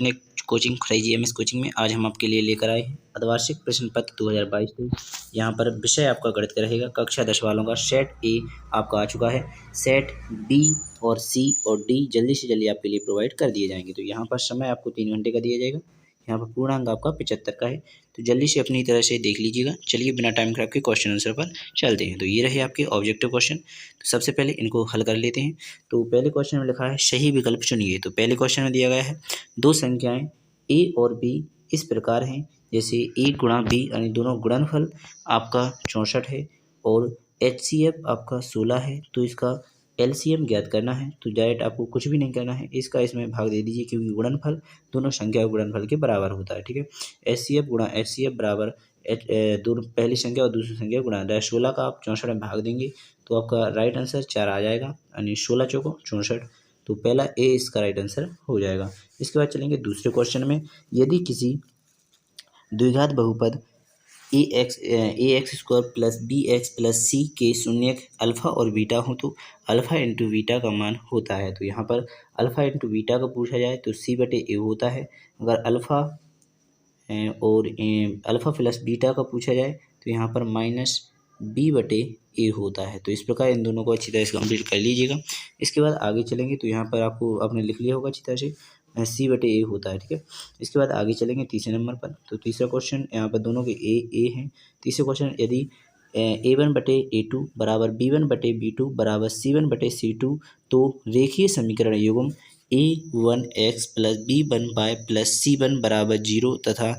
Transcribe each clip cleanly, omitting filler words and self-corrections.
अपने कोचिंग खुदाई GMS coaching में आज हम आपके लिए लेकर आए हैं अर्धवार्षिक प्रश्न पत्र 2022-23। यहाँ पर विषय आपका गणित का रहेगा। कक्षा 10 वालों का सेट ए आपका आ चुका है। सेट बी और सी और डी जल्दी से जल्दी आपके लिए प्रोवाइड कर दिए जाएंगे। तो यहाँ पर समय आपको 3 घंटे का दिया जाएगा। यहाँ पर पूर्णांक आपका 75 का है। तो जल्दी से अपनी तरह से देख लीजिएगा। चलिए बिना टाइम खराब के क्वेश्चन आंसर पर चलते हैं। तो ये रहे आपके ऑब्जेक्टिव क्वेश्चन। तो सबसे पहले इनको हल कर लेते हैं। तो पहले क्वेश्चन में लिखा है सही विकल्प चुनिए। तो पहले क्वेश्चन में दिया गया है दो संख्याएं ए और बी इस प्रकार हैं, जैसे ए गुणा बी यानी दोनों गुणनफल आपका 64 है और HCF आपका 16 है। तो इसका LCM ज्ञात करना है। तो डायरेक्ट आपको कुछ भी नहीं करना है, इसका इसमें भाग दे दीजिए क्योंकि गुणनफल दोनों संख्या गुणनफल के बराबर होता है। ठीक है, HCF गुणा HCF बराबर दोनों पहली संख्या और दूसरी संख्या गुणा 16 का आप 64 में भाग देंगे तो आपका राइट आंसर 4 आ जाएगा, यानी 16 चौको 64। तो पहला ए इसका राइट आंसर हो जाएगा। इसके बाद चलेंगे दूसरे क्वेश्चन में। यदि किसी द्विघात बहुपद ax² प्लस bx प्लस सी के शून्यक अल्फा और बीटा हो तो अल्फा इंटू बीटा का मान होता है। तो यहाँ पर अल्फा इंटू बीटा का पूछा जाए तो c/a होता है। अगर अल्फा और अल्फा प्लस बीटा का पूछा जाए तो यहाँ पर -b/a होता है। तो इस प्रकार इन दोनों को अच्छी तरह से कंप्लीट कर लीजिएगा। इसके बाद आगे चलेंगे तो यहाँ पर आपने लिख लिया होगा अच्छी तरह से c/a होता है। ठीक है, इसके बाद आगे चलेंगे तीसरे नंबर पर। तो तीसरा क्वेश्चन यहाँ पर दोनों के ए हैं। तीसरे क्वेश्चन यदि a1/a2 बराबर b1/b2 बराबर c1/c2 तो रेखीय समीकरण युग्म a1x plus b1y plus c1 बराबर 0 तथा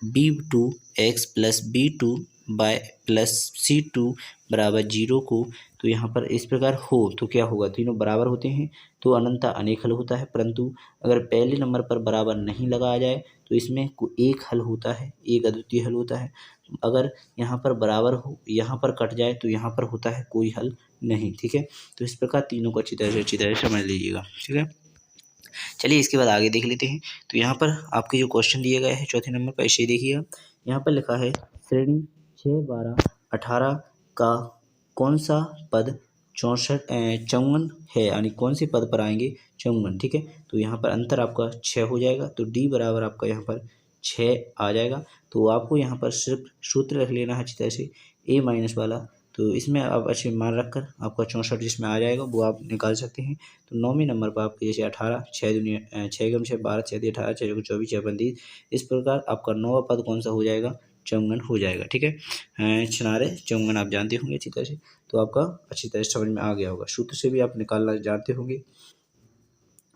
b2x plus b2y plus c2 बराबर 0 को तो यहाँ पर इस प्रकार हो तो क्या होगा, तीनों बराबर होते हैं तो अनंता अनेक हल होता है। परंतु अगर पहले नंबर पर बराबर नहीं लगाया जाए तो इसमें एक हल होता है, एक अद्वितीय हल होता है। अगर यहाँ पर बराबर हो यहाँ पर कट जाए तो यहाँ पर होता है कोई हल नहीं। ठीक है, तो इस प्रकार तीनों को अच्छी तरह से समझ लीजिएगा। ठीक है, चलिए इसके बाद आगे देख लेते हैं। तो यहाँ पर आपके जो क्वेश्चन दिए गए हैं चौथे नंबर पर इसे देखिएगा। यहाँ पर लिखा है श्रेणी 6, 12, 18 का कौन सा पद 54 है, यानी कौन से पद पर आएंगे 54। ठीक है, तो यहाँ पर अंतर आपका 6 हो जाएगा। तो डी बराबर आपका यहाँ पर 6 आ जाएगा। तो आपको यहाँ पर सिर्फ सूत्र रख लेना है अच्छी तरह से a माइनस वाला। तो इसमें आप अच्छे मान रखकर आपका 64 जिसमें आ जाएगा वो आप निकाल सकते हैं। तो 9वें नंबर पर आपके जैसे 18 6 दूनी 6 गुम 6 12 6 18 6 24 6 35 इस प्रकार आपका 9वां पद कौन सा हो जाएगा 54 हो जाएगा। ठीक है, 54 आप जानते होंगे अच्छी तरह से, तो आपका अच्छी तरह से समझ में आ गया होगा। सूत्र से भी आप निकालना जानते होंगे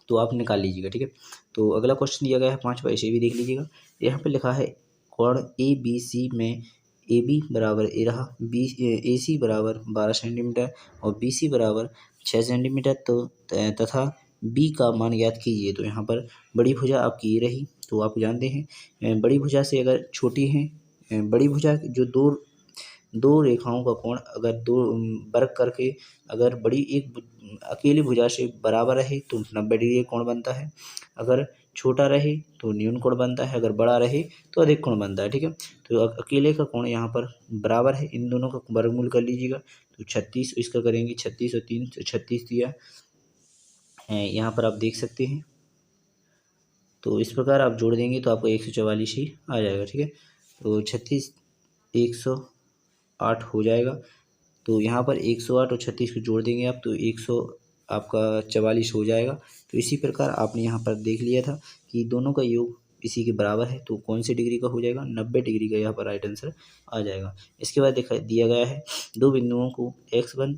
तो आप निकाल लीजिएगा। ठीक है, तो अगला क्वेश्चन दिया गया है 5वां, इसे भी देख लीजिएगा। यहाँ पे लिखा है कोण ABC में AB बराबर ए रहा, AC बराबर 12 सेंटीमीटर और BC बराबर 6 सेंटीमीटर तो तथा B का मान ज्ञात कीजिए। तो यहाँ पर बड़ी भुजा आपकी ये रही। तो आप जानते हैं बड़ी भुजा से अगर छोटी है बड़ी भुजा जो दो रेखाओं का कोण अगर दो वर्ग करके अगर बड़ी एक अकेली भुजा से बराबर रहे तो 90 डिग्री कोण बनता है। अगर छोटा रहे तो न्यून कोण बनता है, अगर बड़ा रहे तो अधिक कोण बनता है। ठीक है, तो अकेले का कोण यहाँ पर बराबर है, इन दोनों का वर्गमूल कर लीजिएगा। तो 36 इसका करेंगे 36 और 3 तो 36 दिया है, यहाँ पर आप देख सकते हैं। तो इस प्रकार आप जोड़ देंगे तो आपको 144 ही आ जाएगा। ठीक है, तो 36 108 हो जाएगा। तो यहाँ पर 108 और 36 को जोड़ देंगे आप तो 100 आपका 44 हो जाएगा। तो इसी प्रकार आपने यहाँ पर देख लिया था कि दोनों का योग इसी के बराबर है तो कौन सी डिग्री का हो जाएगा 90 डिग्री का यहाँ पर राइट आंसर आ जाएगा। इसके बाद दिया गया है दो बिंदुओं को x1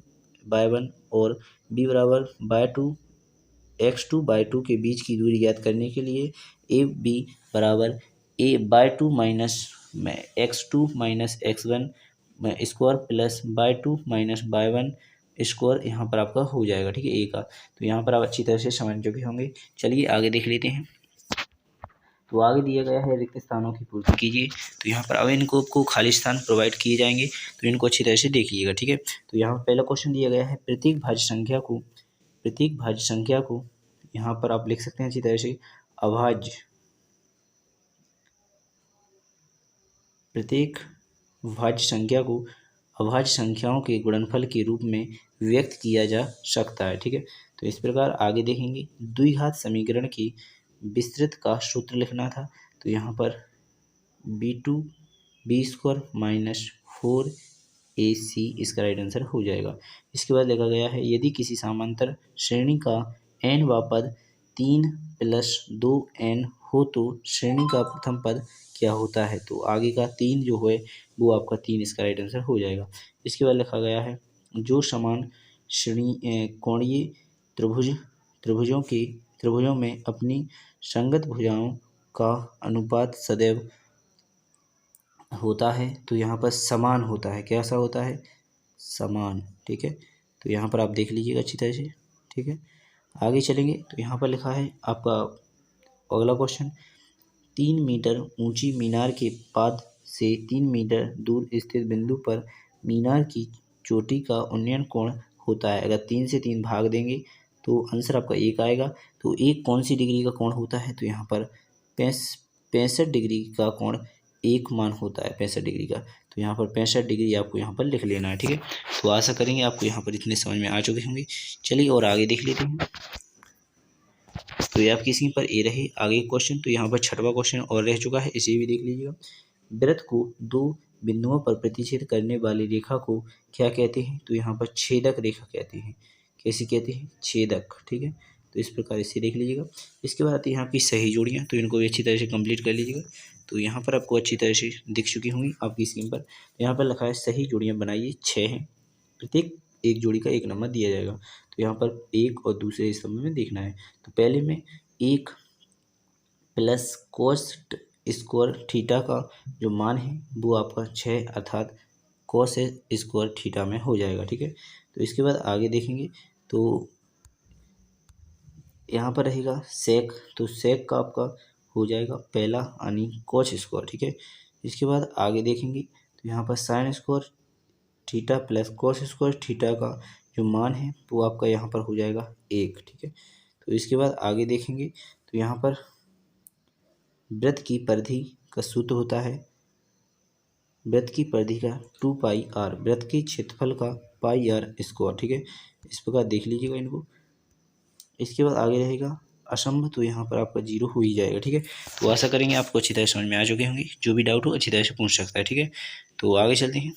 by1 और b बराबर by2 x2/2 के बीच की दूरी ज्ञात करने के लिए AB बराबर a/2 minus x2 minus x1 square plus by2 minus by1 square यहाँ पर आपका हो जाएगा। ठीक है, ए का। तो यहाँ पर आप अच्छी तरह से समझ चुके होंगे। चलिए आगे देख लेते हैं। तो आगे दिया गया है रिक्त स्थानों की पूर्ति कीजिए। तो यहाँ पर अब इनको आपको खाली स्थान प्रोवाइड किए जाएंगे तो इनको अच्छी तरह से देखिएगा। ठीक है, तो यहाँ पर पहला क्वेश्चन दिया गया है प्रत्येक भाज्य संख्या को यहाँ पर आप लिख सकते हैं अच्छी तरह से प्रत्येक भाज्य संख्या को अभाज्य संख्याओं के गुणनफल के रूप में व्यक्त किया जा सकता है। ठीक है, तो इस प्रकार आगे देखेंगे द्विघात समीकरण की विस्तृत का सूत्र लिखना था, तो यहाँ पर b² माइनस 4ac इसका राइट आंसर हो जाएगा। इसके बाद लिखा गया है यदि किसी समांतर श्रेणी का n वा पद 3 + 2n हो तो श्रेणी का प्रथम पद क्या होता है। तो आगे का 3 जो है वो आपका 3 इसका राइट आंसर हो जाएगा। इसके बाद लिखा गया है जो समान श्रेणी कोणीय त्रिभुजों में अपनी संगत भुजाओं का अनुपात सदैव होता है, तो यहाँ पर समान होता है। कैसा होता है? समान। ठीक है, तो यहाँ पर आप देख लीजिएगा अच्छी तरह से। ठीक है, आगे चलेंगे तो यहाँ पर लिखा है आपका अगला क्वेश्चन 3 मीटर ऊंची मीनार के पाद से 3 मीटर दूर स्थित बिंदु पर मीनार की चोटी का उन्नयन कोण होता है। अगर 3 से 3 भाग देंगे तो आंसर आपका 1 आएगा। तो 1 कौन सी डिग्री का कोण होता है? तो यहाँ पर 65 डिग्री का कोण 1 मान होता है, 65 डिग्री का। तो यहाँ पर 65 डिग्री आपको यहाँ पर लिख लेना है। ठीक है, तो आशा करेंगे आपको यहाँ पर इतने समझ में आ चुके होंगे। चलिए और आगे देख लेते हैं। तो ये आपकी स्क्रीन पर ए रहे आगे क्वेश्चन। तो यहाँ पर 6वां क्वेश्चन और रह चुका है, इसे भी देख लीजिएगा। वृत्त को 2 बिंदुओं पर प्रतिच्छेद करने वाली रेखा को क्या कहते हैं? तो यहाँ पर छेदक रेखा कहते हैं। कैसी कहते हैं? छेदक। ठीक है, तो इस प्रकार इसे देख लीजिएगा। इसके बाद आती है यहाँ की सही जोड़ियाँ, तो इनको भी अच्छी तरह से कंप्लीट कर लीजिएगा। तो यहाँ पर आपको अच्छी तरह से दिख चुकी होंगी आपकी स्क्रीन पर। यहाँ पर लिखा है सही जोड़ियाँ बनाइए 6 हैं, प्रत्येक एक जोड़ी का 1 नंबर दिया जाएगा। तो यहाँ पर एक और दूसरे स्तंभ में देखना है। तो पहले में 1 + cos² थीटा का जो मान है वो आपका 6 अर्थात cos² थीटा में हो जाएगा। ठीक है, तो इसके बाद आगे देखेंगे तो यहाँ पर रहेगा sec, तो sec का आपका हो जाएगा पहला यानी cos²। ठीक है, इसके बाद आगे देखेंगे तो यहाँ पर sin² थीटा + cos² थीटा का जो मान है वो आपका यहाँ पर हो जाएगा 1। ठीक है, तो इसके बाद आगे देखेंगे तो यहाँ पर वृत्त की परिधि का सूत्र होता है, वृत्त की परिधि का 2πr, वृत्त के क्षेत्रफल का πr²। ठीक है, इस प्रकार देख लीजिएगा इनको। इसके बाद आगे रहेगा असंभ, तो यहाँ पर आपका 0 हो ही जाएगा। ठीक है, तो आशा करेंगे आपको अच्छी तरह समझ में आ चुके होंगे। जो भी डाउट हो अच्छी तरह से पूछ सकता है। ठीक है, तो आगे चलते हैं।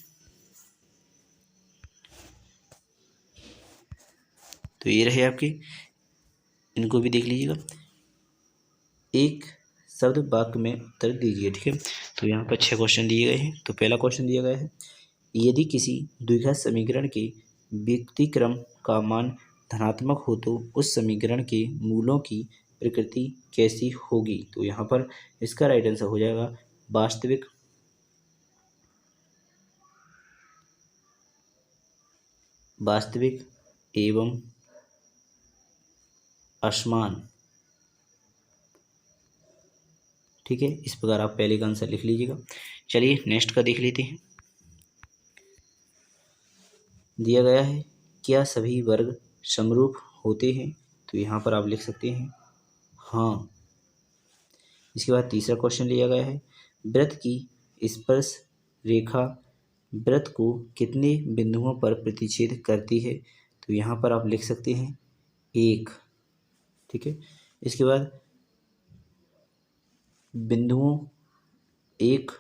तो ये रहे आपके, इनको भी देख लीजिएगा। एक शब्द वाक्य में उत्तर दीजिए। ठीक है, तो यहाँ पर 6 क्वेश्चन दिए गए हैं। तो पहला क्वेश्चन दिया गया है यदि किसी द्विघात समीकरण के व्युत्क्रम का मान धनात्मक हो तो उस समीकरण के मूलों की प्रकृति कैसी होगी। तो यहाँ पर इसका राइट आंसर हो जाएगा वास्तविक एवं असमान। ठीक है, इस प्रकार आप पहले का आंसर लिख लीजिएगा। चलिए नेक्स्ट का देख लेते हैं। दिया गया है क्या सभी वर्ग समरूप होते हैं। तो यहाँ पर आप लिख सकते हैं हाँ। इसके बाद तीसरा क्वेश्चन लिया गया है वृत्त की स्पर्श रेखा वृत्त को कितने बिंदुओं पर प्रतिच्छेद करती है। तो यहाँ पर आप लिख सकते हैं 1। ठीक है, इसके बाद बिंदुओं 1,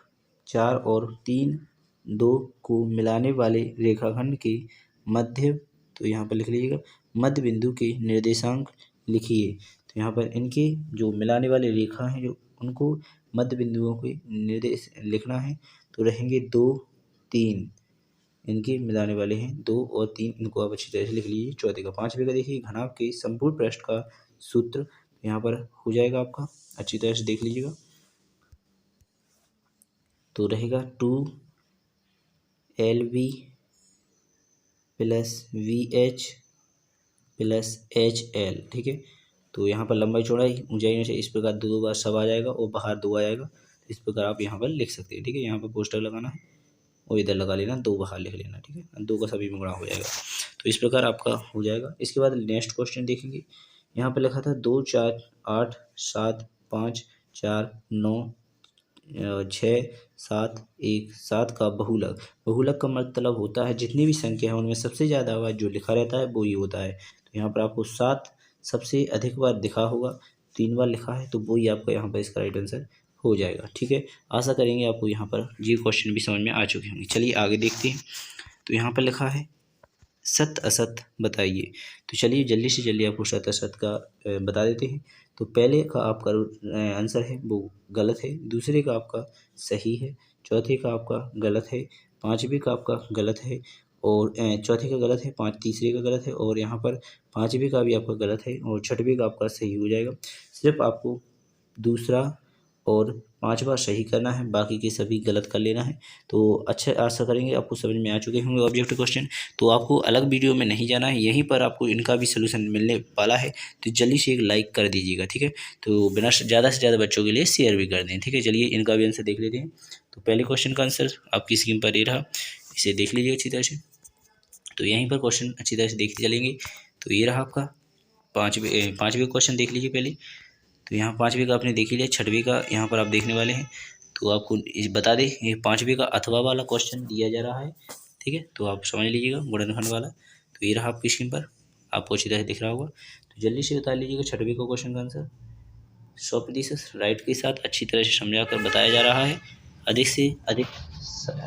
4 और 3, 2 को मिलाने वाले रेखाखंड के मध्य, तो यहाँ पर लिख लीजिएगा मध्य बिंदु के निर्देशांक लिखिए। तो यहाँ पर इनके जो मिलाने वाले रेखा हैं जो उनको मध्य बिंदुओं के निर्देश लिखना है। तो रहेंगे 2, 3, इनके मिलाने वाले हैं 2 और 3, इनको आप अच्छी तरह से लिख लीजिए। चौथे का 5वें का देखिए घनाभ के संपूर्ण पृष्ठ का सूत्र यहाँ पर हो जाएगा आपका, अच्छी तरह से देख लीजिएगा। तो रहेगा 2LV + VH + HL। ठीक है, तो यहाँ पर लंबाई चौड़ाई ऊंचाई में से इस प्रकार 2 बार सब आ जाएगा और बाहर 2 आ जाएगा। इस प्रकार आप यहाँ पर लिख सकते हैं। ठीक है, यहाँ पर पोस्टर लगाना है और इधर लगा लेना, 2 बाहर लिख लेना। ठीक है, 2 का सभी में गुणा हो जाएगा। तो इस प्रकार आपका हो जाएगा। इसके बाद नेक्स्ट क्वेश्चन देखेंगे। यहाँ पर लिखा था 2, 4, 8, 7, 5, 4, 9, 6, 7, 1, 7 का बहुलक। बहुलक का मतलब होता है जितनी भी संख्या है उनमें सबसे ज़्यादा बार जो लिखा रहता है वो ही होता है। तो यहाँ पर आपको 7 सबसे अधिक बार दिखा होगा, 3 बार लिखा है, तो वही आपका यहाँ पर इसका राइट आंसर हो जाएगा। ठीक है, आशा करेंगे आपको यहाँ पर ये क्वेश्चन भी समझ में आ चुके होंगे। चलिए आगे देखते हैं। तो यहाँ पर लिखा है सत असत बताइए। तो चलिए जल्दी से जल्दी आपको सत असत का बता देते हैं। तो पहले का आपका आंसर है वो गलत है, दूसरे का आपका सही है, चौथे का आपका गलत है, पाँचवें का आपका गलत है, और चौथे का गलत है, तीसरे का गलत है, और यहाँ पर पाँचवें का भी आपका गलत है, और छठवें का आपका सही हो जाएगा। सिर्फ आपको दूसरा और पाँचवा सही करना है, बाकी के सभी गलत कर लेना है। तो अच्छा, आशा करेंगे आपको समझ में आ चुके होंगे ऑब्जेक्टिव क्वेश्चन। तो आपको अलग वीडियो में नहीं जाना है, यहीं पर आपको इनका भी सोल्यूशन मिलने वाला है। तो जल्दी से एक लाइक कर दीजिएगा, ठीक है। तो बिना ज़्यादा से ज़्यादा बच्चों के लिए शेयर भी कर दें, ठीक है। चलिए इनका भी आंसर देख लेते हैं। तो पहले क्वेश्चन का आंसर आपकी स्क्रीन पर ये रहा, इसे देख लीजिए अच्छी तरह से। तो यहीं पर क्वेश्चन अच्छी तरह से देखते चलेंगे। तो ये रहा आपका पाँचवें क्वेश्चन देख लीजिए पहले। तो यहाँ पाँचवें का आपने देख ही लिया, छठवें का यहाँ पर आप देखने वाले हैं। तो आपको इस बता दें, ये पाँचवें का अथवा वाला क्वेश्चन दिया जा रहा है, ठीक है। तो आप समझ लीजिएगा, गुणनखंड वाला। तो ये रहा आपकी स्क्रीन पर, आपको अच्छी तरह से दिख रहा होगा। तो जल्दी से बता लीजिएगा छठवें का क्वेश्चन का आंसर। 100% राइट के साथ अच्छी तरह से समझा कर बताया जा रहा है, अधिक से अधिक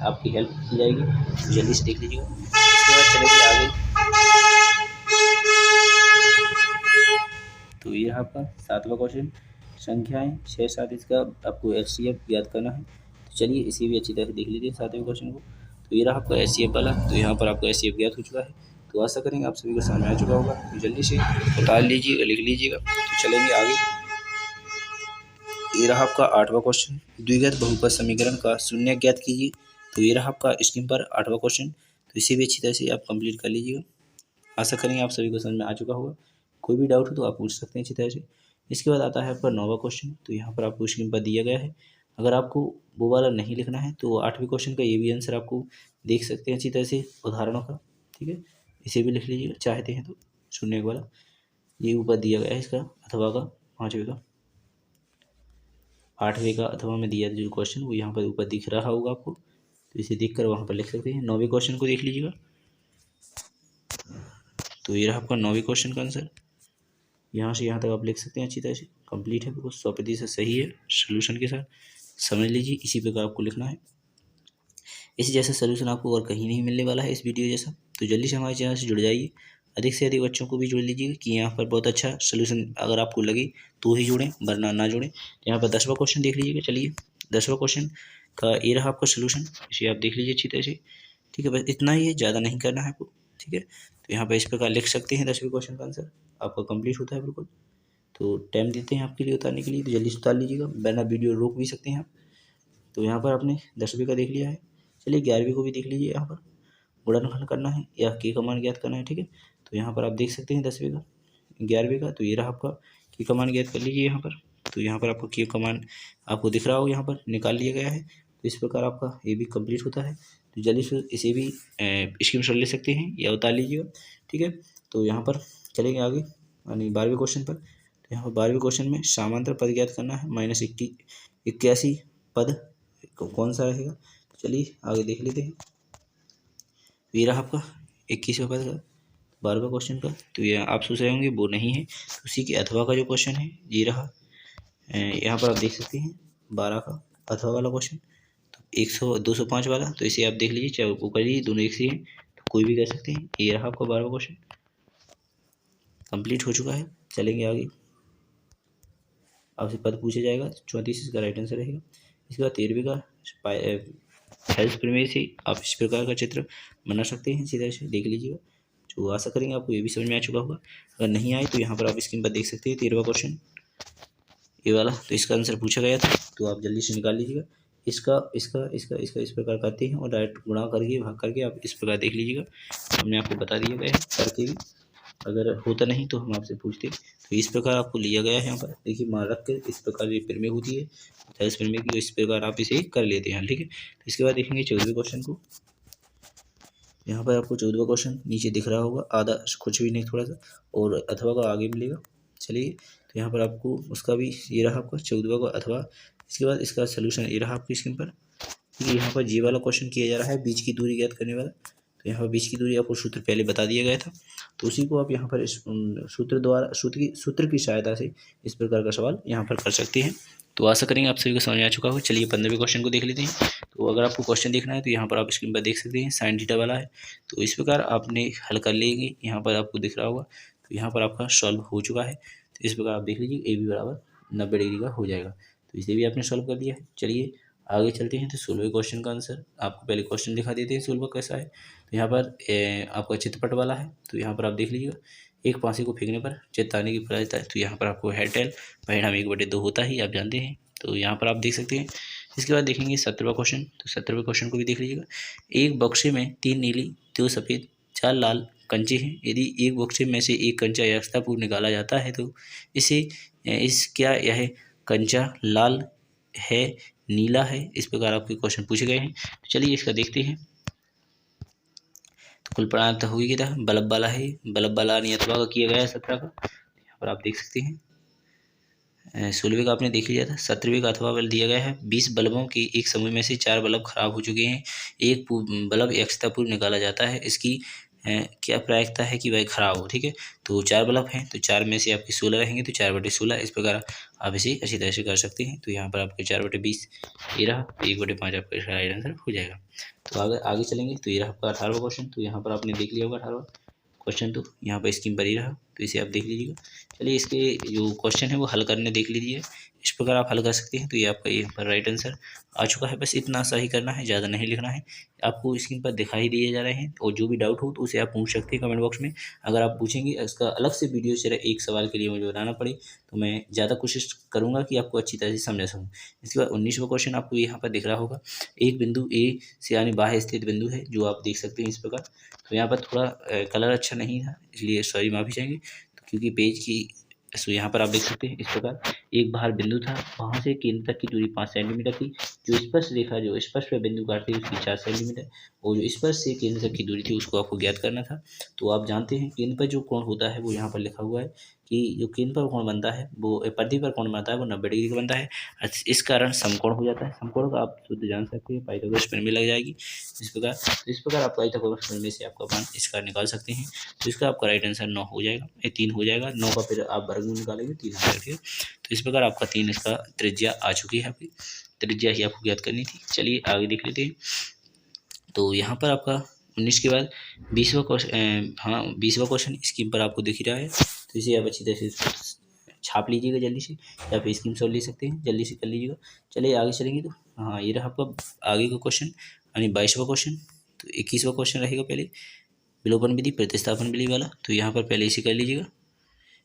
आपकी हेल्प की जाएगी। तो जल्दी से देख लीजिएगा। इसके बाद चलेंगे आगे। तो ये आपका 7वां क्वेश्चन, संख्याएं 6, 7, इसका आपको HCF ज्ञात करना है। तो चलिए इसे भी अच्छी तरह से देख लीजिए 7वें क्वेश्चन को। तो ये रहा आपका HCF वाला। तो यहाँ पर आपका HCF ज्ञात हो चुका है। तो आशा करेंगे आप सभी को समझ में आ चुका होगा। तो जल्दी से उतार लीजिएगा, लिख लीजिएगा। तो चलेंगे आगे। ये रहा आपका 8वां क्वेश्चन, द्विघात बहुपद समीकरण का शून्य ज्ञात कीजिए। तो ये रहा आपका स्क्रीन पर 8वां क्वेश्चन। तो इसे भी अच्छी तरह से आप कंप्लीट कर लीजिएगा। आशा करेंगे आप सभी को समझ में आ चुका होगा। कोई भी डाउट हो तो आप पूछ सकते हैं अच्छी तरह से। इसके बाद आता है आपका 9वां क्वेश्चन। तो यहाँ पर आपको स्क्रीन पर दिया गया है। अगर आपको वो वाला नहीं लिखना है तो 8वें क्वेश्चन का ये भी आंसर आपको देख सकते हैं अच्छी तरह से उदाहरणों का, ठीक है। इसे भी लिख लीजिएगा चाहते हैं तो, शून्य वाला ये ऊपर दिया गया है इसका अथवा का, 5वें का, 8वें का अथवा में दिया जो क्वेश्चन वो यहाँ पर ऊपर दिख रहा होगा आपको। तो इसे देख कर वहाँ पर लिख सकते हैं। 9वें क्वेश्चन को देख लीजिएगा। तो ये रहा आपका 9वें क्वेश्चन का आंसर। यहाँ से यहाँ तक आप लिख सकते हैं अच्छी तरह से, कंप्लीट है, बिल्कुल 100% सही है सोल्यूशन के साथ। समझ लीजिए इसी प्रकार आपको लिखना है। इसी जैसा सोल्यूशन आपको और कहीं नहीं मिलने वाला है इस वीडियो जैसा। तो जल्दी से हमारे चैनल से जुड़ जाइए, अधिक से अधिक बच्चों को भी जोड़ लीजिए कि यहाँ पर बहुत अच्छा सोल्यूशन अगर आपको लगे तो ही जुड़ें, वरना ना जुड़ें। यहाँ पर 10वां क्वेश्चन देख लीजिएगा। चलिए 10वां क्वेश्चन का ये रहा आपका सोल्यूशन, इसे आप देख लीजिए अच्छी तरह से, ठीक है। बस इतना ही है, ज़्यादा नहीं करना है आपको, ठीक है। तो यहाँ पर इस प्रकार लिख सकते हैं 10वें क्वेश्चन का आंसर, आपका कंप्लीट होता है बिल्कुल। तो टाइम देते हैं आपके लिए उतारने के लिए, तो जल्दी से उतार लीजिएगा, वरना वीडियो रोक भी सकते हैं आप। तो यहाँ पर आपने 10वें का देख लिया है। चलिए 11वें को भी देख लीजिए। यहाँ पर गुणनखंड करना है या की कमान ज्ञात करना है, ठीक है। तो यहाँ पर आप देख सकते हैं 10वें का, 11वें का। तो ये रहा आपका की कमान ज्ञात कर लीजिए यहाँ पर। तो यहाँ पर आपको की कमान आपको दिख रहा हो, यहाँ पर निकाल लिया गया है। तो इस प्रकार आपका ये भी कंप्लीट होता है। तो जल्दी से इसे भी स्क्रीनशॉट ले सकते हैं या उतार लीजिएगा, ठीक है। तो यहाँ पर चलेंगे आगे, यानी 12वें क्वेश्चन पर। तो यहाँ पर 12वें क्वेश्चन में समांतर पद ज्ञात करना है, -81 पद कौन सा रहेगा। चलिए आगे देख लेते हैं। ये रहा आपका 21वें पद का 12वां क्वेश्चन का। तो ये आप सोच रहे होंगे वो नहीं है, तो उसी के अथवा का जो क्वेश्चन है ये रहा। यहाँ पर आप देख सकते हैं 12 का अथवा वाला क्वेश्चन, तो 205 वाला। तो इसे आप देख लीजिए, चाहे वो कर लीजिए, दोनों एक से हैं तो कोई भी कर सकते हैं। ये रहा आपका 12वां क्वेश्चन, कंप्लीट हो चुका है। चलेंगे आगे, आपसे पद पूछा जाएगा, 34 इसका राइट आंसर रहेगा। इसके बाद 13वें का हेल्थ प्रीमियर से आप इस प्रकार का चित्र बना सकते हैं, इसी तरह से देख लीजिएगा। तो आशा करेंगे आपको ये भी समझ में आ चुका होगा। अगर नहीं आए तो यहाँ पर आप स्क्रीन पर देख सकते हैं 13वां क्वेश्चन ये वाला। तो इसका आंसर पूछा गया था, तो आप जल्दी से निकाल लीजिएगा। इसका इसका इसका इसका इस प्रकार करते हैं और डायरेक्ट गुणा करके भाग करके आप इस प्रकार देख लीजिएगा। हमने आपको बता दिया गया है करके भी, अगर होता नहीं तो हम आपसे पूछते। तो इस प्रकार आपको लिया गया है। यहाँ पर देखिए मान रख कर इस प्रकार ये प्रीमियर होती है, हेल्थ प्रीमियर की, तो इस प्रकार आप इसे कर लेते हैं, ठीक है। तो इसके बाद देखेंगे 14वें क्वेश्चन को। यहाँ पर आपको 14वां क्वेश्चन नीचे दिख रहा होगा, आधा कुछ भी नहीं, थोड़ा सा और अथवा का आगे मिलेगा। चलिए तो यहाँ पर आपको उसका भी ये रहा आपका 14वां का अथवा। इसके बाद इसका सोल्यूशन ये रहा आपकी स्क्रीन पर। ठीक है, यहाँ पर जी वाला क्वेश्चन किया जा रहा है, बीच की दूरी ज्ञात करने वाला। तो यहाँ पर बीच की दूरी आपको सूत्र पहले बता दिया गया था, तो उसी को आप यहाँ पर इस सूत्र की सहायता से इस प्रकार का सवाल यहाँ पर कर सकते हैं। तो आशा करेंगे आप सभी को समझ में आ चुका हो। चलिए 15वें क्वेश्चन को देख लेते हैं। तो अगर आपको क्वेश्चन देखना है तो यहाँ पर आप स्क्रीन पर देख सकते हैं साइन थीटा वाला है। तो इस प्रकार आपने हल कर लेंगे, यहाँ पर आपको दिख रहा होगा। तो यहाँ पर आपका सॉल्व हो चुका है। तो इस प्रकार आप देख लीजिए ए बी बराबर 90 डिग्री का हो जाएगा। तो इसे भी आपने सॉल्व कर दिया है। चलिए आगे चलते हैं। तो 16वें क्वेश्चन का आंसर आपको पहले क्वेश्चन दिखा देते हैं 16वां कैसा है। तो यहाँ पर आपका चित्रपट वाला है। तो यहाँ पर आप देख लीजिएगा, एक फांसी को फेंकने पर चेतावनी की प्रायिकता है। तो यहाँ पर आपको हेड टेल परिणाम 1/2 होता ही आप जानते हैं। तो यहाँ पर आप देख सकते हैं। इसके बाद देखेंगे 17वां क्वेश्चन। तो 17वें क्वेश्चन को भी देख लीजिएगा। एक बक्से में 3 नीली 2 सफ़ेद 4 लाल कंचे हैं। यदि एक बक्से में से एक कंचा यथापूर्व निकाला जाता है तो क्या यह कंचा लाल है, नीला है? इस प्रकार आपके क्वेश्चन पूछे गए हैं। तो चलिए इसका देखते हैं। तो कुल परिणाम तो हो ही गया था, बल्ब वाला है, बल्ब वाला नियतवा का किया गया है 17 का। यहाँ पर आप देख सकते हैं। 16वें का आपने देख लिया था। 17वें का अथवा बल दिया गया है। 20 बल्बों के एक समूह में से 4 बल्ब खराब हो चुके हैं। एक बल्ब यथापूर्व निकाला जाता है, इसकी क्या प्रायिकता है कि वह खराब हो। ठीक है, तो 4 बल्ब हैं, तो 4 में से आपके 16 रहेंगे, तो 4/16 इस प्रकार आप इसे अच्छी तरह से कर सकते हैं। तो यहाँ पर आपके 4/20 ये रहा, 1/5 आपका इसका राइट आंसर हो जाएगा। तो आगे चलेंगे। तो ये रहा आपका 18वां क्वेश्चन। तो यहाँ पर आपने देख लिया होगा 18वां क्वेश्चन। तो यहाँ पर स्क्रीन पर ही रहा, तो इसे आप देख लीजिएगा। चलिए इसके जो क्वेश्चन है वो हल करने देख लीजिए। इस प्रकार आप हल कर सकते हैं। तो ये आपका यहाँ पर राइट आंसर आ चुका है। बस इतना सा ही करना है, ज़्यादा नहीं लिखना है। आपको स्क्रीन पर दिखाई दिए जा रहे हैं, और जो भी डाउट हो तो उसे आप पूछ सकते हैं कमेंट बॉक्स में। अगर आप पूछेंगे इसका अलग से वीडियो सिर्फ एक सवाल के लिए मुझे बनाना पड़े तो मैं ज़्यादा कोशिश करूँगा कि आपको अच्छी तरह से समझा सकूँ। इसके बाद 19वां क्वेश्चन आपको यहाँ पर दिख रहा होगा। एक बिंदु ए से यानी बाह्य स्थित बिंदु है, जो आप देख सकते हैं इस प्रकार। तो यहाँ पर थोड़ा कलर अच्छा नहीं था, इसलिए सॉरी माफ़ी चाहेंगे। तो क्योंकि पेज की सो यहाँ पर आप देख सकते हैं इस प्रकार एक बाहर बिंदु था, वहाँ से केंद्र तक की दूरी 5 सेंटीमीटर थी। जो स्पर्श रेखा जो स्पर्श पर बिंदु काटती है उसकी 4 सेंटीमीटर, और जो स्पर्श से केंद्र तक की दूरी थी उसको आपको ज्ञात करना था। तो आप जानते हैं केंद्र पर जो कोण होता है वो यहाँ पर लिखा हुआ है कि जो केंद्र पर कोण बनता है वो परिधि पर कोण बनता है वो 90 डिग्री का बनता है। इस कारण समकोण हो जाता है। समकोण का आप शुद्ध जान सकते हैं, पाइथागोरस प्रमेय लग जाएगी इस प्रकार आप पाइथागोरस प्रमेय से आपका मान इसका निकाल सकते हैं। तो इसका आपका राइट आंसर 9 हो जाएगा, ये 3 हो जाएगा। 9 का फिर आप वर्गमूल निकालेंगे 3 आ जाएगा। तो इस प्रकार आपका 3 इसका त्रिज्या आ चुकी है। आपकी त्रिज्या ही आपको ज्ञात करनी थी। चलिए आगे देख लेते हैं। तो यहाँ पर आपका 19 के बाद 20वां क्वेश्चन, 20वां क्वेश्चन स्क्रीन पर आपको दिख रहा है। तो इसे आप अच्छी तरह से छाप लीजिएगा जल्दी से, या फिर स्क्रीन शॉट ले सकते हैं, जल्दी से कर लीजिएगा। चलिए आगे चलेंगे। तो हाँ, ये रहा आपका आगे का क्वेश्चन यानी 22वां क्वेश्चन। तो 21वां क्वेश्चन रहेगा पहले विलोपन विधि प्रतिस्थापन विधि वाला। तो यहाँ पर पहले इसे कर लीजिएगा।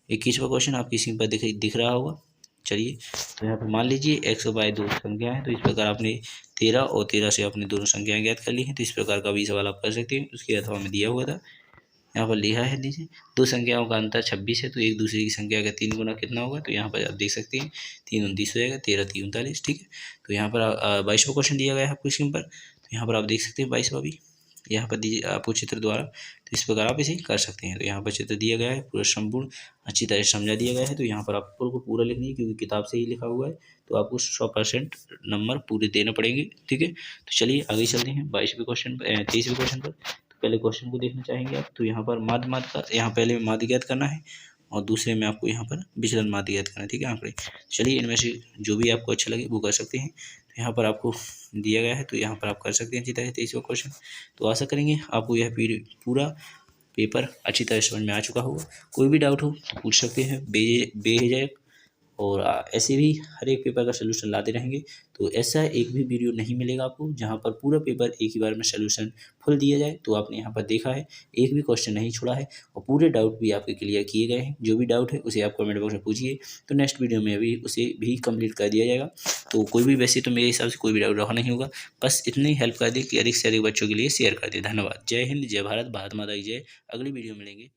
21वां क्वेश्चन आपकी स्क्रीन पर दिख रहा होगा। चलिए तो यहाँ पर मान लीजिए x और y दो संख्या है। तो इस प्रकार आपने 13 और 13 से अपनी दोनों संख्याएं ज्ञात कर ली हैं। तो इस प्रकार का भी सवाल आप कर सकते हैं, उसके अथवा में दिया हुआ था। यहाँ पर लिखा है नीचे दो संख्याओं का अंतर 26 है, तो एक दूसरे की संख्या का 3 गुना कितना होगा। तो यहाँ पर आप देख सकते हैं 3 29 हो जाएगा, 13 3 39। ठीक है, तो यहाँ पर 22वां क्वेश्चन दिया गया है आपको स्क्रीन पर। तो यहाँ पर आप देख सकते हैं 22वां भी यहाँ पर दीजिए आपको चित्र द्वारा। तो इस प्रकार आप इसे कर सकते हैं। तो यहाँ पर चित्र दिया गया है, पूरा संपूर्ण अच्छी तरह से समझा दिया गया है। तो यहाँ पर आपको पूरा लिखनी है, क्योंकि किताब से ही लिखा हुआ है। तो आपको 100% नंबर पूरे देने पड़ेंगे। ठीक है, तो चलिए आगे चलते हैं 23वें क्वेश्चन 23वें क्वेश्चन पर। तो पहले क्वेश्चन को देखना चाहेंगे आप। तो यहाँ पर माध्य का यहाँ पहले माध्य ज्ञात करना है, और दूसरे में आपको यहाँ पर विचलन माध्य ज्ञात करना है। ठीक है, आंकड़े। चलिए इनमें से जो भी आपको अच्छा लगे वो कर सकते हैं। तो यहाँ पर आपको दिया गया है, तो यहाँ पर आप कर सकते हैं अच्छी तरह से 23वां क्वेश्चन। तो आशा करेंगे आपको यह पूरा पेपर अच्छी तरह समझ में आ चुका होगा। कोई भी डाउट हो तो पूछ सकते हैं बेझिझक, और ऐसे भी हर एक पेपर का सलूशन लाते रहेंगे। तो ऐसा एक भी वीडियो नहीं मिलेगा आपको जहाँ पर पूरा पेपर एक ही बार में सलूशन फुल दिया जाए। तो आपने यहाँ पर देखा है एक भी क्वेश्चन नहीं छोड़ा है, और पूरे डाउट भी आपके क्लियर किए गए हैं। जो भी डाउट है उसे आप कमेंट बॉक्स में पूछिए, तो नेक्स्ट वीडियो में अभी उसे भी कंप्लीट कर दिया जाएगा। तो कोई भी वैसे तो मेरे हिसाब से कोई भी डाउट रखा नहीं होगा, बस इतनी हेल्प कर दे कि अधिक से अधिक बच्चों के लिए शेयर कर दे। धन्यवाद। जय हिंद, जय भारत, भारत माता की जय। अगली वीडियो मिलेंगे।